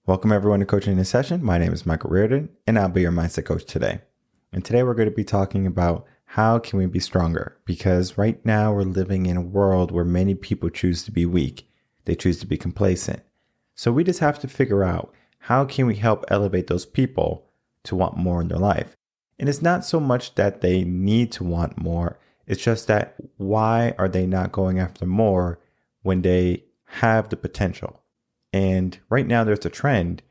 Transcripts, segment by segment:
Welcome everyone to Coaching in a Session. My name is Michael Rearden, and I'll be your mindset coach today. And today we're going to be talking about how can we be stronger? Because right now we're living in a world where many people choose to be weak. They choose to be complacent. So we just have to figure out how can we help elevate those people to want more in their life. And it's not so much that they need to want more. It's just that why are they not going after more when they have the potential? And right now there's a trend.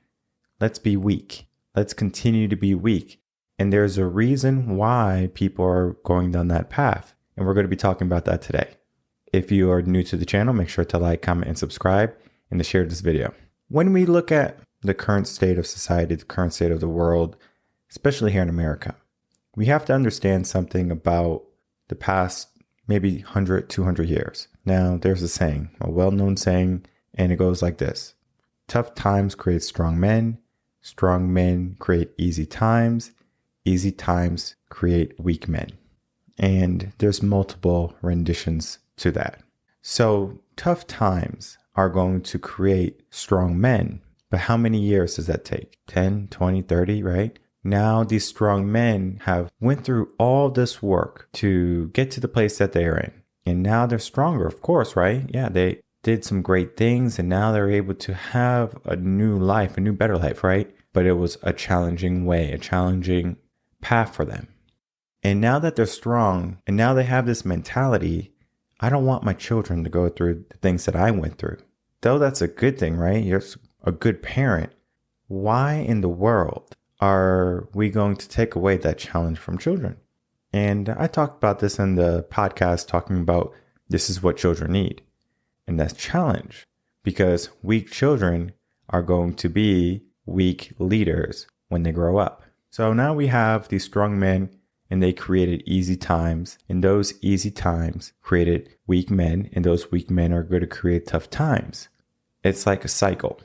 Let's be weak. Let's continue to be weak. And there's a reason why people are going down that path. And we're going to be talking about that today. If you are new to the channel, make sure to like, comment, and subscribe, and to share this video. When we look at the current state of society, the current state of the world, especially here in America, we have to understand something about the past maybe 100, 200 years. Now, there's a saying, a well-known saying, and it goes like this. Tough times create strong men create easy times create weak men. And there's multiple renditions to that. So tough times are going to create strong men, but how many years does that take? 10, 20, 30, right? Now these strong men have went through all this work to get to the place that they are in. And now they're stronger, of course, right? Yeah, they did some great things and now they're able to have a new life, a new, better life, right? But it was a challenging way, a challenging path for them. And now that they're strong and now they have this mentality, I don't want my children to go through the things that I went through. Though that's a good thing, right? You're a good parent. Why in the world are we going to take away that challenge from children? And I talked about this in the podcast, talking about this is what children need. And that's challenge, because weak children are going to be weak leaders when they grow up. So now we have these strong men and they created easy times, and those easy times created weak men, and those weak men are going to create tough times. It's like a cycle.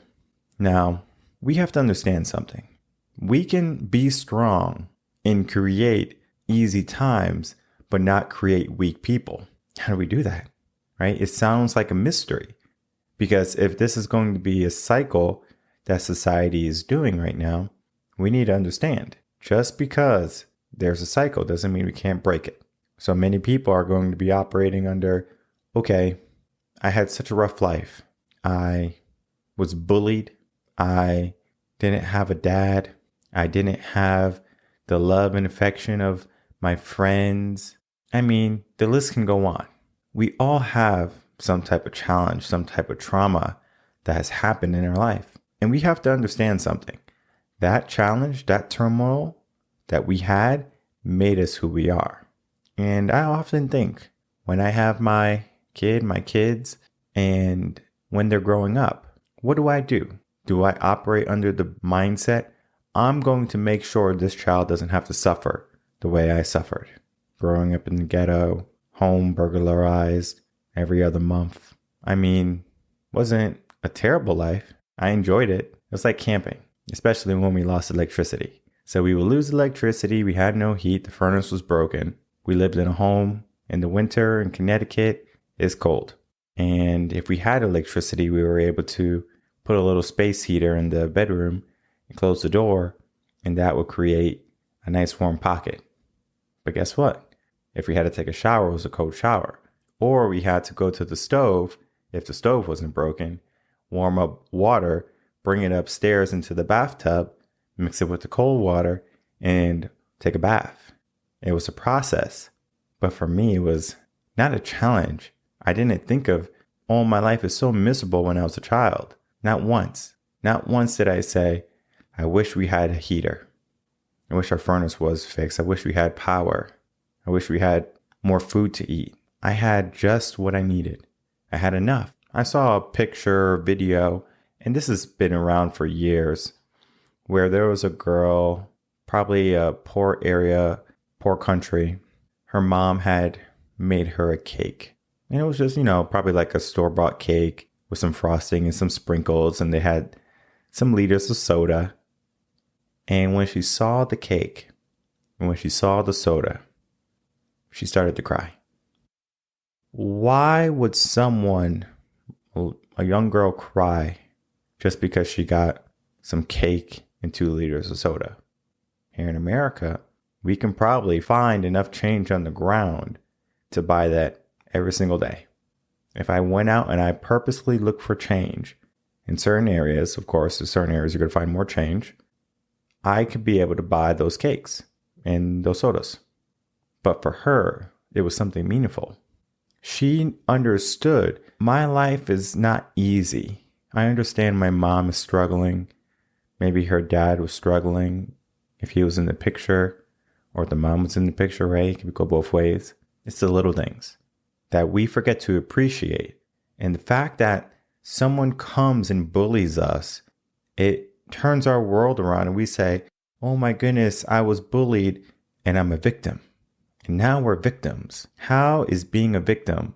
Now, we have to understand something. We can be strong and create easy times, but not create weak people. How do we do that? Right? It sounds like a mystery, because if this is going to be a cycle that society is doing right now, we need to understand just because there's a cycle doesn't mean we can't break it. So many people are going to be operating under, okay, I had such a rough life. I was bullied. I didn't have a dad. I didn't have the love and affection of my friends. I mean, the list can go on. We all have some type of challenge, some type of trauma that has happened in our life. And we have to understand something. That challenge, that turmoil that we had made us who we are. And I often think when I have my kids, and when they're growing up, what do? Do I operate under the mindset, I'm going to make sure this child doesn't have to suffer the way I suffered? Growing up in the ghetto, home burglarized every other month. I mean, wasn't a terrible life. I enjoyed it. It was like camping, especially when we lost electricity. So we would lose electricity. We had no heat. The furnace was broken. We lived in a home in the winter in Connecticut. It's cold. And if we had electricity, we were able to put a little space heater in the bedroom and close the door, and that would create a nice warm pocket. But guess what? If we had to take a shower, it was a cold shower. Or we had to go to the stove, if the stove wasn't broken, warm up water, bring it upstairs into the bathtub, mix it with the cold water, and take a bath. It was a process. But for me, it was not a challenge. I didn't think of, oh, my life is so miserable when I was a child. Not once. Not once did I say, I wish we had a heater. I wish our furnace was fixed. I wish we had power. I wish we had more food to eat. I had just what I needed. I had enough. I saw a picture, video, and this has been around for years, where there was a girl, probably a poor area, poor country. Her mom had made her a cake. And it was just, probably like a store-bought cake with some frosting and some sprinkles, and they had some liters of soda. And when she saw the cake, and when she saw the soda, she started to cry. Why would a young girl cry just because she got some cake, and 2 liters of soda. Here in America, we can probably find enough change on the ground to buy that every single day. If I went out and I purposely looked for change in certain areas, of course, in certain areas you're going to find more change, I could be able to buy those cakes and those sodas. But for her, it was something meaningful. She understood my life is not easy. I understand my mom is struggling. Maybe her dad was struggling if he was in the picture, or if the mom was in the picture, right? It could go both ways. It's the little things that we forget to appreciate. And the fact that someone comes and bullies us, it turns our world around and we say, oh my goodness, I was bullied and I'm a victim. And now we're victims. How is being a victim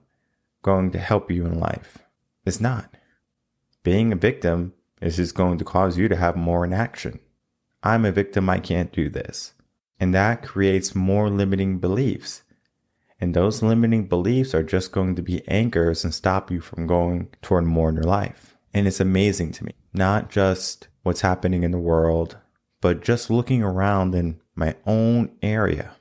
going to help you in life? It's not. Being a victim is just going to cause you to have more inaction. I'm a victim, I can't do this. And that creates more limiting beliefs. And those limiting beliefs are just going to be anchors and stop you from going toward more in your life. And it's amazing to me, not just what's happening in the world, but just looking around in my own area,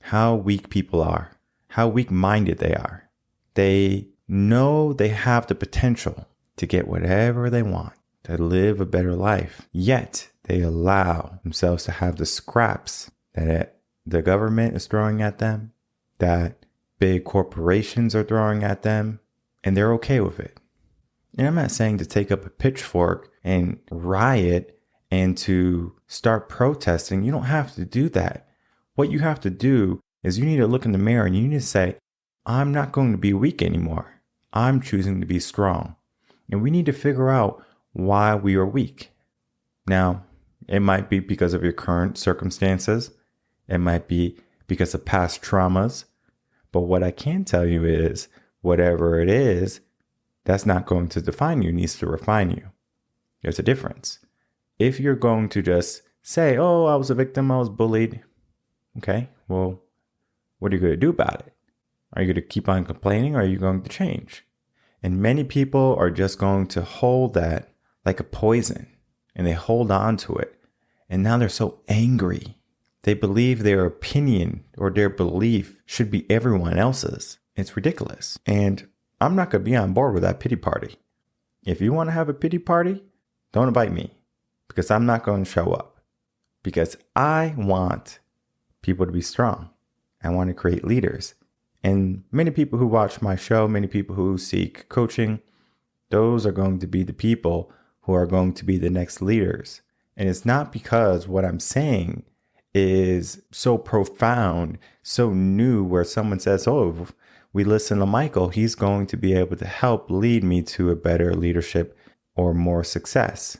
how weak people are, how weak-minded they are. They know they have the potential to get whatever they want, to live a better life, yet they allow themselves to have the scraps that the government is throwing at them, that big corporations are throwing at them, and they're okay with it. And I'm not saying to take up a pitchfork and riot and to start protesting. You don't have to do that. What you have to do is you need to look in the mirror and you need to say, I'm not going to be weak anymore. I'm choosing to be strong. And we need to figure out why we are weak. Now, it might be because of your current circumstances. It might be because of past traumas. But what I can tell you is, whatever it is, that's not going to define you. It needs to refine you. There's a difference. If you're going to just say, oh, I was a victim, I was bullied. Okay, well, what are you going to do about it? Are you going to keep on complaining, or are you going to change? And many people are just going to hold that like a poison, and they hold on to it. And now they're so angry. They believe their opinion or their belief should be everyone else's. It's ridiculous. And I'm not going to be on board with that pity party. If you want to have a pity party, don't invite me, because I'm not going to show up. Because I want people to be strong. I want to create leaders. And many people who watch my show, many people who seek coaching, those are going to be the people who are going to be the next leaders. And it's not because what I'm saying is so profound, so new, where someone says, oh, we listen to Michael, he's going to be able to help lead me to a better leadership or more success.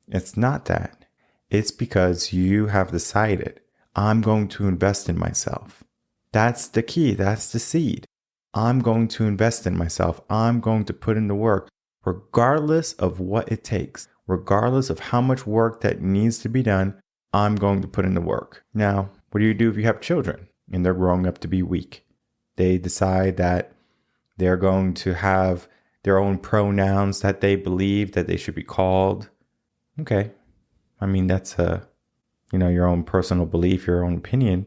It's not that. It's because you have decided, I'm going to invest in myself. That's the key. That's the seed. I'm going to invest in myself. I'm going to put in the work, regardless of what it takes, regardless of how much work that needs to be done. I'm going to put in the work. Now, what do you do if you have children and they're growing up to be weak? They decide that they're going to have their own pronouns that they believe that they should be called. Okay. I mean, that's your own personal belief, your own opinion,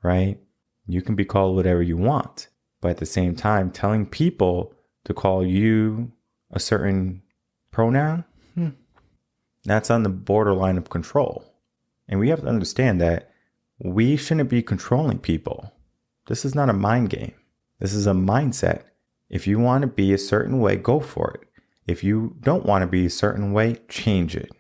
right? You can be called whatever you want. But at the same time, telling people to call you a certain pronoun, that's on the borderline of control. And we have to understand that we shouldn't be controlling people. This is not a mind game. This is a mindset. If you want to be a certain way, go for it. If you don't want to be a certain way, change it.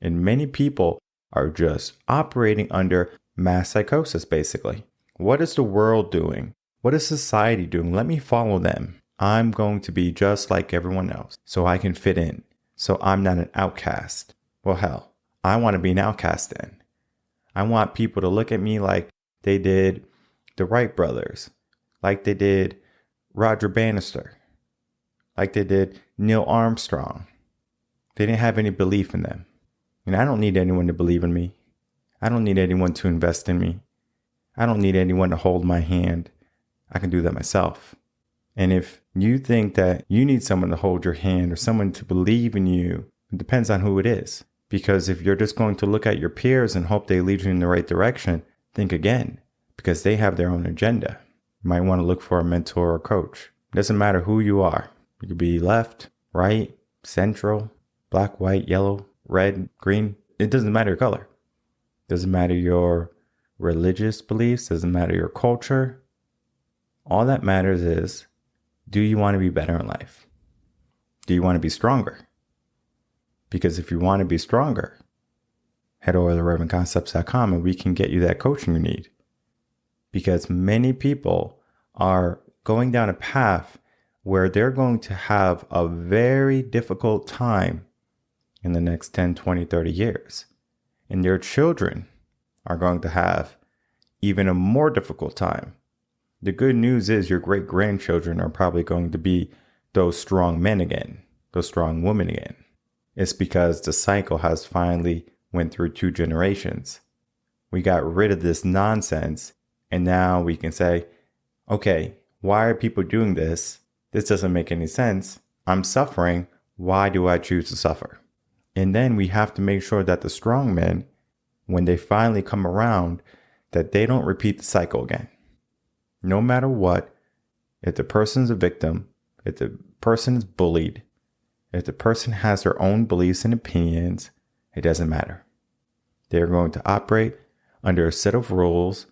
And many people are just operating under mass psychosis, basically. What is the world doing? What is society doing? Let me follow them. I'm going to be just like everyone else so I can fit in, so I'm not an outcast. Well, hell, I want to be an outcast then. I want people to look at me like they did the Wright brothers, like they did Roger Bannister, like they did Neil Armstrong. They didn't have any belief in them. And I don't need anyone to believe in me. I don't need anyone to invest in me. I don't need anyone to hold my hand. I can do that myself. And if you think that you need someone to hold your hand or someone to believe in you, it depends on who it is. Because if you're just going to look at your peers and hope they lead you in the right direction, think again, because they have their own agenda. You might want to look for a mentor or coach. It doesn't matter who you are. You could be left, right, central, black, white, yellow, red, green. It doesn't matter your color. It doesn't matter your religious beliefs. It doesn't matter your culture. All that matters is, do you want to be better in life? Do you want to be stronger? Because if you want to be stronger, head over to revenconcepts.com and we can get you that coaching you need. Because many people are going down a path where they're going to have a very difficult time in the next 10, 20, 30 years. And their children are going to have even a more difficult time. The good news is your great-grandchildren are probably going to be those strong men again, those strong women again. It's because the cycle has finally went through 2 generations. We got rid of this nonsense, and now we can say, okay, why are people doing this? This doesn't make any sense. I'm suffering. Why do I choose to suffer? And then we have to make sure that the strong men, when they finally come around, that they don't repeat the cycle again. No matter what, if the person's a victim, if the person is bullied, if the person has their own beliefs and opinions, it doesn't matter. They're going to operate under a set of rules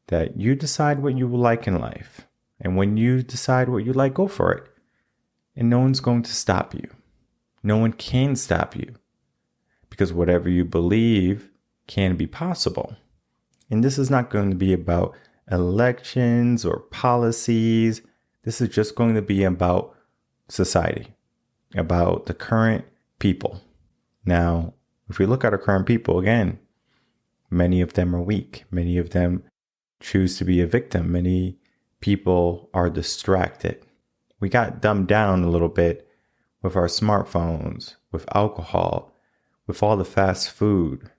that you decide what you will like in life. And when you decide what you like, go for it. And no one's going to stop you. No one can stop you. Because whatever you believe can be possible. And this is not going to be about elections or policies. This is just going to be about society, about the current people. Now, if we look at our current people, again, many of them are weak. Many of them choose to be a victim. Many people are distracted. We got dumbed down a little bit with our smartphones, with alcohol, with all the fast food.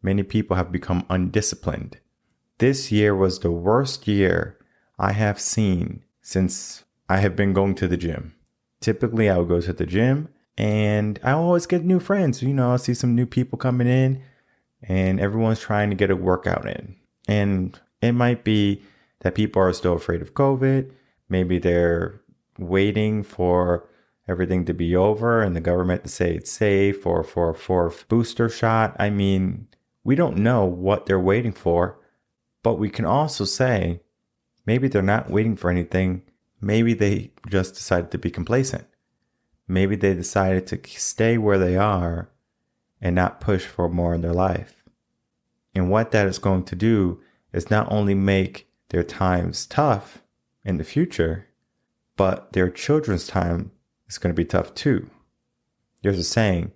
Many people have become undisciplined. This year was the worst year I have seen since I have been going to the gym. Typically, I would go to the gym and I always get new friends. You know, I see some new people coming in and everyone's trying to get a workout in. And it might be that people are still afraid of COVID. Maybe they're waiting for everything to be over and the government to say it's safe or for a 4th booster shot. I mean, we don't know what they're waiting for, but we can also say maybe they're not waiting for anything. Maybe they just decided to be complacent. Maybe they decided to stay where they are and not push for more in their life. And what that is going to do is not only make their times tough in the future, but their children's time is going to be tough too. There's a saying,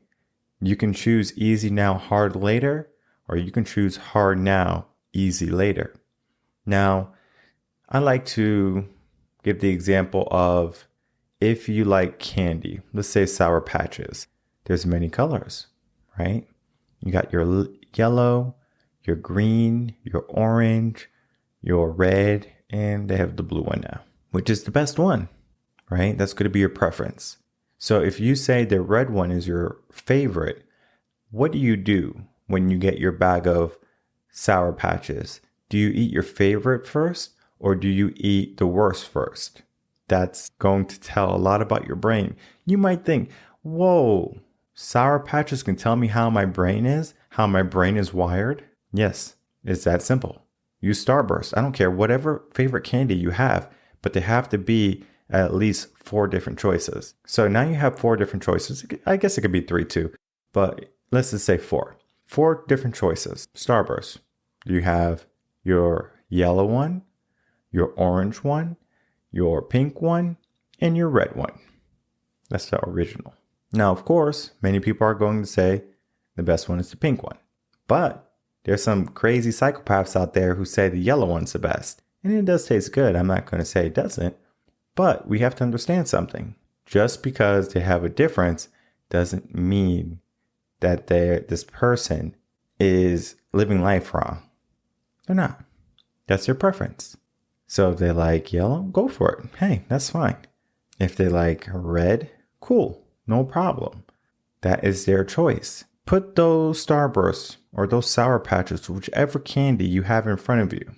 you can choose easy now, hard later, or you can choose hard now, easy later. Now, I like to give the example of if you like candy, let's say Sour Patches, there's many colors, right? You got your yellow, your green, your orange, your red, and they have the blue one now, which is the best one, right? That's going to be your preference. So if you say the red one is your favorite, what do you do when you get your bag of Sour Patches? Do you eat your favorite first or do you eat the worst first? That's going to tell a lot about your brain. You might think, whoa, Sour Patches can tell me how my brain is wired? Yes, it's that simple. Use Starburst. I don't care, whatever favorite candy you have, but they have to be at least 4 different choices. So now you have 4 different choices. I guess it could be 3 too, but let's just say 4. 4 different choices. Starburst. You have your yellow one, your orange one, your pink one, and your red one. That's the original. Now, of course, many people are going to say the best one is the pink one. But there's some crazy psychopaths out there who say the yellow one's the best. And it does taste good. I'm not going to say it doesn't. But we have to understand something. Just because they have a difference doesn't mean that this person is living life wrong. They're not. That's their preference. So if they like yellow, go for it. Hey, that's fine. If they like red, cool. No problem. That is their choice. put those Starbursts or those Sour Patches, whichever candy you have in front of you,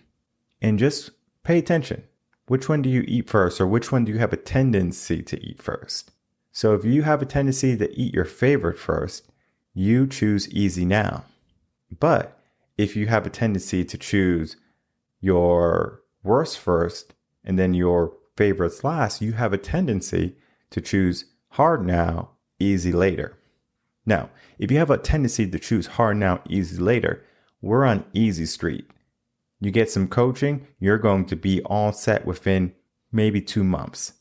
and just pay attention. Which one do you eat first, or which one do you have a tendency to eat first? So if you have a tendency to eat your favorite first, you choose easy now. But if you have a tendency to choose your worst first and then your favorites last, you have a tendency to choose hard now, easy later. Now, if you have a tendency to choose hard now, easy later, we're on easy street. You get some coaching, you're going to be all set within maybe 2 months.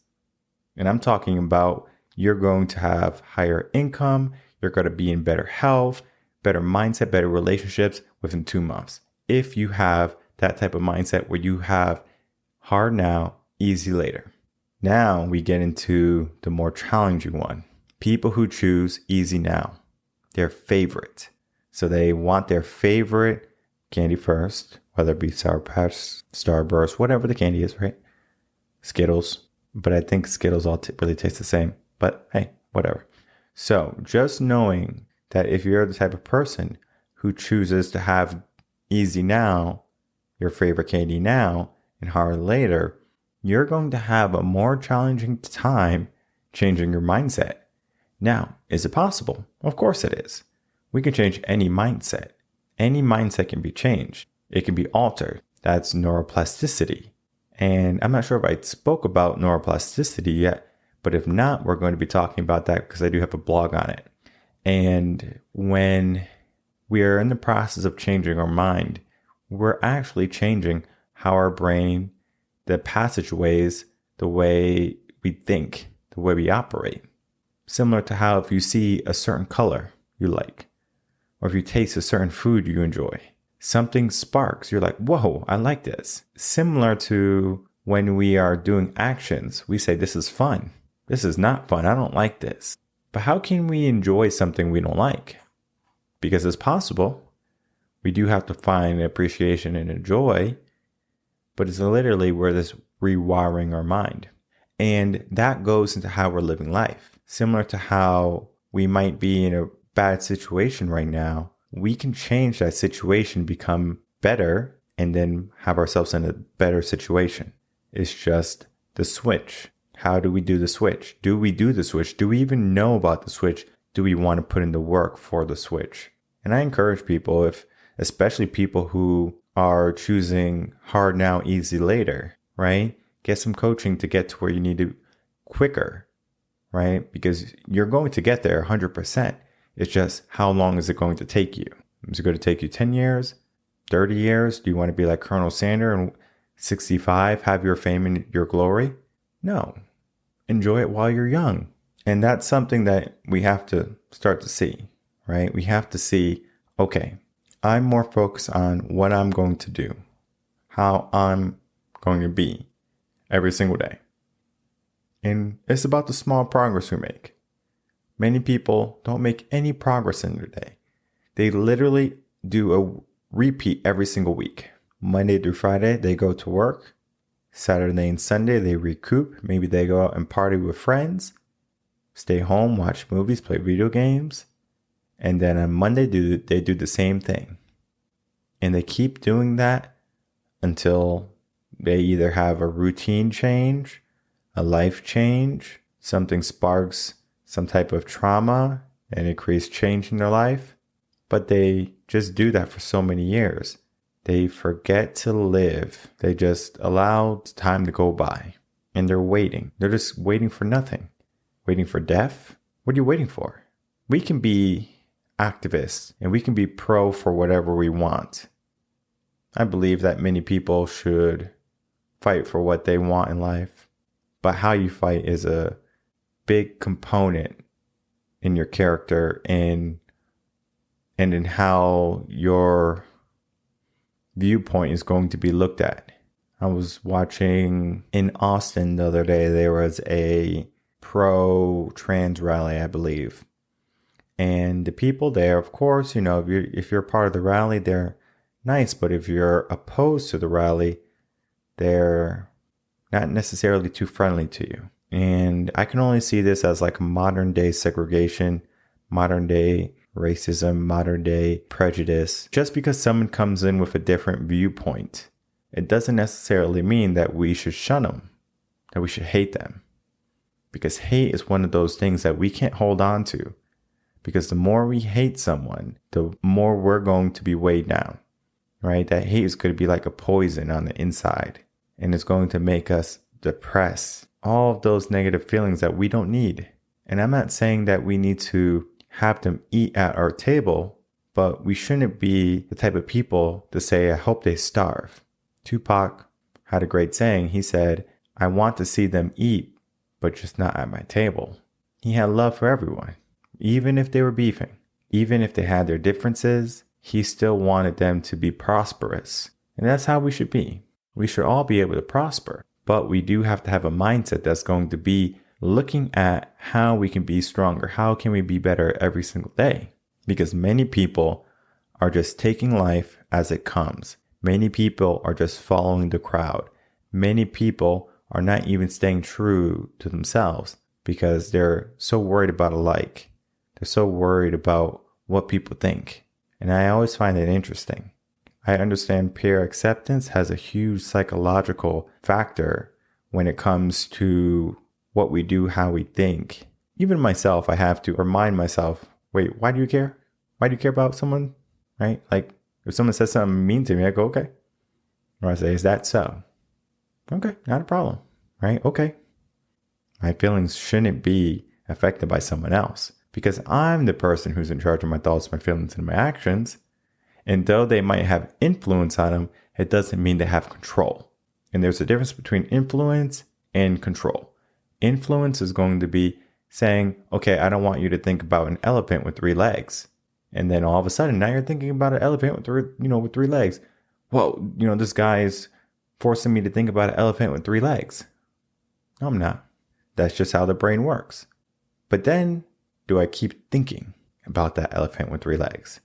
And I'm talking about you're going to have higher income, you're going to be in better health, better mindset, better relationships within 2 months. If you have that type of mindset where you have hard now, easy later. Now we get into the more challenging one. People who choose easy now, their favorite. So they want their favorite candy first, whether it be Sour Patch, Starburst, whatever the candy is, right? Skittles. But I think Skittles all really taste the same. But hey, whatever. So just knowing that if you're the type of person who chooses to have easy now, your favorite candy now, and hard later, you're going to have a more challenging time changing your mindset. Now, is it possible? Of course it is. We can change any mindset. Any mindset can be changed. It can be altered. That's neuroplasticity. And I'm not sure if I spoke about neuroplasticity yet, but if not, we're going to be talking about that because I do have a blog on it. And when we are in the process of changing our mind, we're actually changing how our brain, the passageways, the way we think, the way we operate. Similar to how if you see a certain color you like, or if you taste a certain food you enjoy, something sparks. You're like, whoa, I like this. Similar to when we are doing actions, we say, this is fun. This is not fun. I don't like this. But how can we enjoy something we don't like? Because it's possible. We do have to find appreciation and a joy, but it's literally where this rewiring our mind. And that goes into how we're living life. Similar to how we might be in a bad situation right now, we can change that situation, become better, and then have ourselves in a better situation. It's just the switch. How do we do the switch? Do we do the switch? Do we even know about the switch? Do we want to put in the work for the switch? And I encourage people, especially people who are choosing hard now, easy later, right? Get some coaching to get to where you need to quicker, right? Because you're going to get there 100%. It's just how long is it going to take you? Is it going to take you 10 years, 30 years? Do you want to be like Colonel Sanders and 65, have your fame and your glory? No. Enjoy it while you're young. And that's something that we have to start to see, right? We have to see, okay, I'm more focused on what I'm going to do, how I'm going to be every single day. And it's about the small progress we make. Many people don't make any progress in their day. They literally do a repeat every single week. Monday through Friday, they go to work. Saturday and Sunday, they recoup. Maybe they go out and party with friends. Stay home, watch movies, play video games. And then on Monday, they do the same thing. And they keep doing that until they either have a routine change, a life change, something sparks some type of trauma and it creates change in their life. But they just do that for so many years. They forget to live. They just allow time to go by. And they're waiting. They're just waiting for nothing. Waiting for death? What are you waiting for? We can be activists and we can be pro for whatever we want. I believe that many people should fight for what they want in life. But how you fight is a big component in your character and in how your viewpoint is going to be looked at. I was watching in Austin the other day, there was a pro-trans rally, I believe. And the people there, of course, if you're part of the rally, they're nice. But if you're opposed to the rally, they're not necessarily too friendly to you. And I can only see this as like modern day segregation, modern day racism, modern day prejudice. Just because someone comes in with a different viewpoint, it doesn't necessarily mean that we should shun them, that we should hate them. Because hate is one of those things that we can't hold on to. Because the more we hate someone, the more we're going to be weighed down, right? That hate is going to be like a poison on the inside, and it's going to make us depressed. All of those negative feelings that we don't need. And I'm not saying that we need to have them eat at our table, but we shouldn't be the type of people to say, I hope they starve. Tupac had a great saying. He said, I want to see them eat, but just not at my table. He had love for everyone. Even if they were beefing, even if they had their differences, he still wanted them to be prosperous. And that's how we should be. We should all be able to prosper. But we do have to have a mindset that's going to be looking at how we can be stronger. How can we be better every single day? Because many people are just taking life as it comes. Many people are just following the crowd. Many people are not even staying true to themselves because they're so worried about a like. They're so worried about what people think. And I always find it interesting. I understand peer acceptance has a huge psychological factor when it comes to what we do, how we think. Even myself, I have to remind myself, wait, why do you care? Why do you care about someone? Right? Like if someone says something mean to me, I go, okay. Or I say, is that so? Okay, not a problem. Right? Okay. My feelings shouldn't be affected by someone else because I'm the person who's in charge of my thoughts, my feelings, and my actions. And though they might have influence on them, it doesn't mean they have control. And there's a difference between influence and control. Influence is going to be saying, okay, I don't want you to think about an elephant with 3 legs. And then all of a sudden, now you're thinking about an elephant with 3 legs. Well, this guy is forcing me to think about an elephant with 3 legs. No, I'm not. That's just how the brain works. But then, do I keep thinking about that elephant with 3 legs?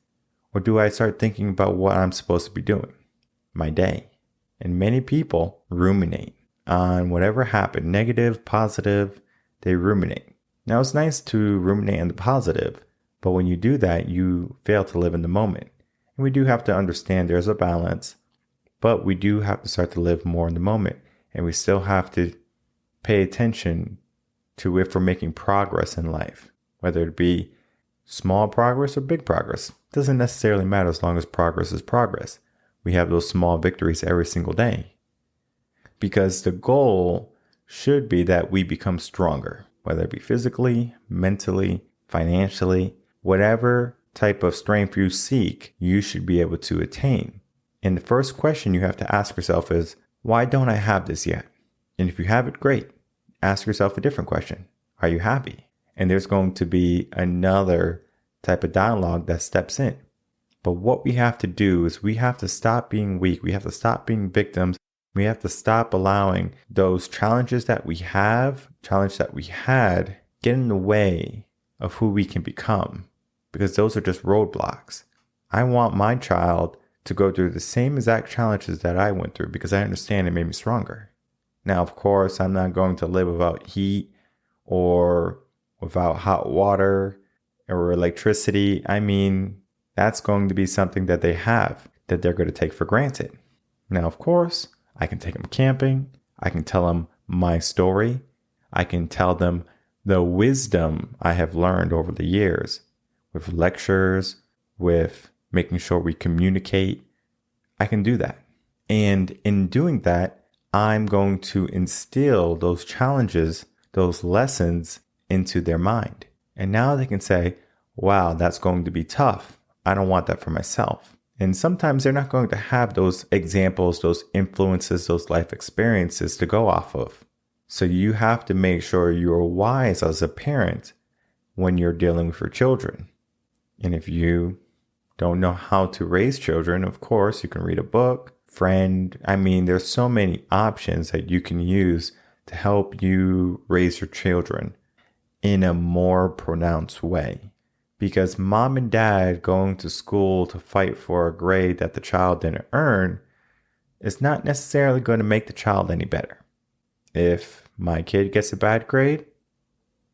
Or do I start thinking about what I'm supposed to be doing? My day. And many people ruminate on whatever happened, negative, positive, they ruminate. Now, it's nice to ruminate on the positive, but when you do that, you fail to live in the moment. And we do have to understand there's a balance, but we do have to start to live more in the moment. And we still have to pay attention to if we're making progress in life, whether it be small progress or big progress. Doesn't necessarily matter as long as progress is progress. We have those small victories every single day. Because the goal should be that we become stronger, whether it be physically, mentally, financially, whatever type of strength you seek, you should be able to attain. And the first question you have to ask yourself is, why don't I have this yet? And if you have it, great. Ask yourself a different question. Are you happy? And there's going to be another type of dialogue that steps in. But what we have to do is we have to stop being weak. We have to stop being victims. We have to stop allowing those challenges that we had, get in the way of who we can become. Because those are just roadblocks. I want my child to go through the same exact challenges that I went through because I understand it made me stronger. Now, of course, I'm not going to live without heat or without hot water or electricity. I mean, that's going to be something that they have that they're going to take for granted. Now, of course, I can take them camping. I can tell them my story. I can tell them the wisdom I have learned over the years with lectures, with making sure we communicate. I can do that. And in doing that, I'm going to instill those challenges, those lessons into their mind. And now they can say, wow, that's going to be tough. I don't want that for myself. And sometimes they're not going to have those examples, those influences, those life experiences to go off of. So you have to make sure you're wise as a parent when you're dealing with your children. And if you don't know how to raise children, of course, you can read a book, friend. I mean, there's so many options that you can use to help you raise your children in a more pronounced way. Because mom and dad going to school to fight for a grade that the child didn't earn is not necessarily going to make the child any better. If my kid gets a bad grade,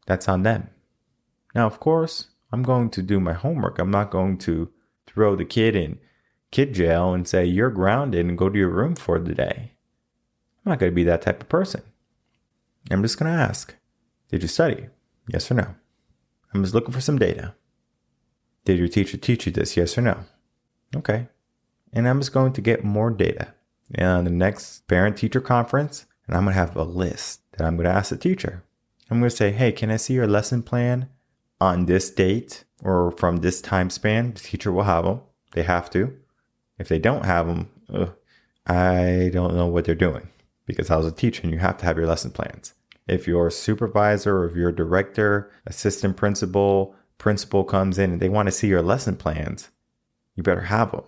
that's on them. Now, of course, I'm going to do my homework. I'm not going to throw the kid in kid jail and say, you're grounded and go to your room for the day. I'm not going to be that type of person. I'm just going to ask, did you study? Yes or no? I'm just looking for some data. Did your teacher teach you this? Yes or no? Okay. And I'm just going to get more data. And on the next parent-teacher conference, and I'm going to have a list that I'm going to ask the teacher. I'm going to say, hey, can I see your lesson plan on this date or from this time span? The teacher will have them. They have to. If they don't have them, I don't know what they're doing, because I was a teacher and you have to have your lesson plans. If your supervisor or if your director, assistant principal comes in and they want to see your lesson plans, you better have them.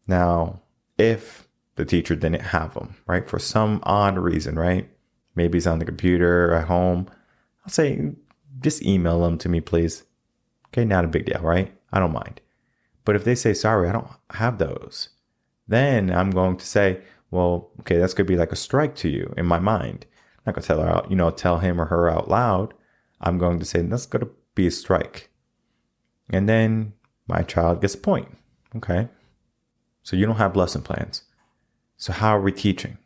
Now, if the teacher didn't have them, right, for some odd reason, right? Maybe it's on the computer at home. I'll say, just email them to me, please. Okay, not a big deal, right? I don't mind. But if they say, sorry, I don't have those, then I'm going to say, well, okay, that's going to be like a strike to you in my mind. I'm not going to tell her out, tell him or her out loud. I'm going to say, that's going to be a strike. And then my child gets a point. Okay. So you don't have lesson plans. So how are we teaching?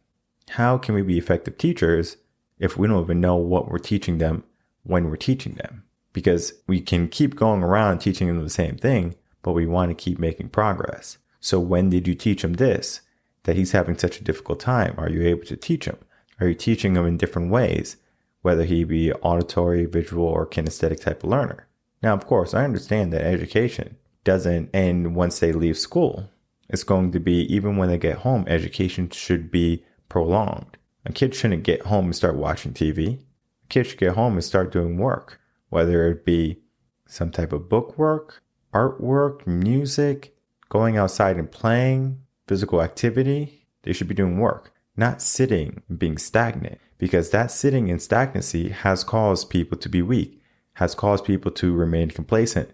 How can we be effective teachers if we don't even know what we're teaching them when we're teaching them? Because we can keep going around teaching them the same thing, but we want to keep making progress. So when did you teach him this? That he's having such a difficult time. Are you able to teach him? Are you teaching him in different ways? Whether he be auditory, visual, or kinesthetic type of learner. Now, of course, I understand that education doesn't end once they leave school. It's going to be, even when they get home, education should be prolonged. A kid shouldn't get home and start watching TV. A kid should get home and start doing work, whether it be some type of book work, artwork, music, going outside and playing, physical activity. They should be doing work, not sitting and being stagnant, because that sitting in stagnancy has caused people to be weak, has caused people to remain complacent,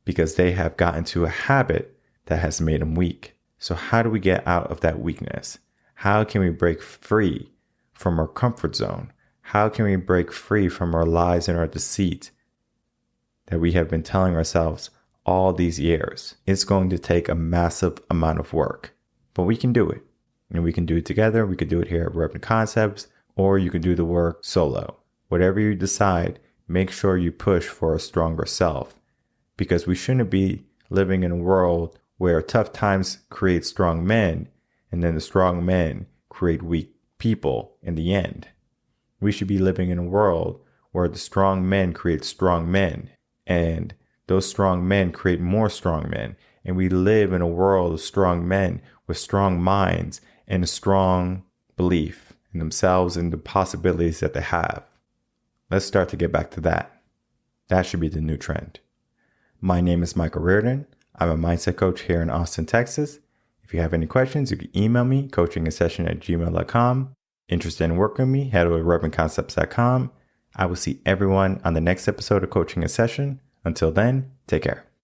because they have gotten to a habit that has made them weak. So how do we get out of that weakness? How can we break free from our comfort zone? How can we break free from our lies and our deceit that we have been telling ourselves all these years? It's going to take a massive amount of work, but we can do it. And we can do it together. We could do it here at Reven Concepts, or you can do the work solo. Whatever you decide, make sure you push for a stronger self, because we shouldn't be living in a world where tough times create strong men, and then the strong men create weak people in the end. We should be living in a world where the strong men create strong men, and those strong men create more strong men. And we live in a world of strong men with strong minds and a strong belief in themselves and the possibilities that they have. Let's start to get back to that. That should be the new trend. My name is Michael Rearden. I'm a mindset coach here in Austin, Texas. If you have any questions, you can email me, coachingassession@gmail.com. Interested in working with me, head over to revenconcepts.com. I will see everyone on the next episode of Coaching a Session. Until then, take care.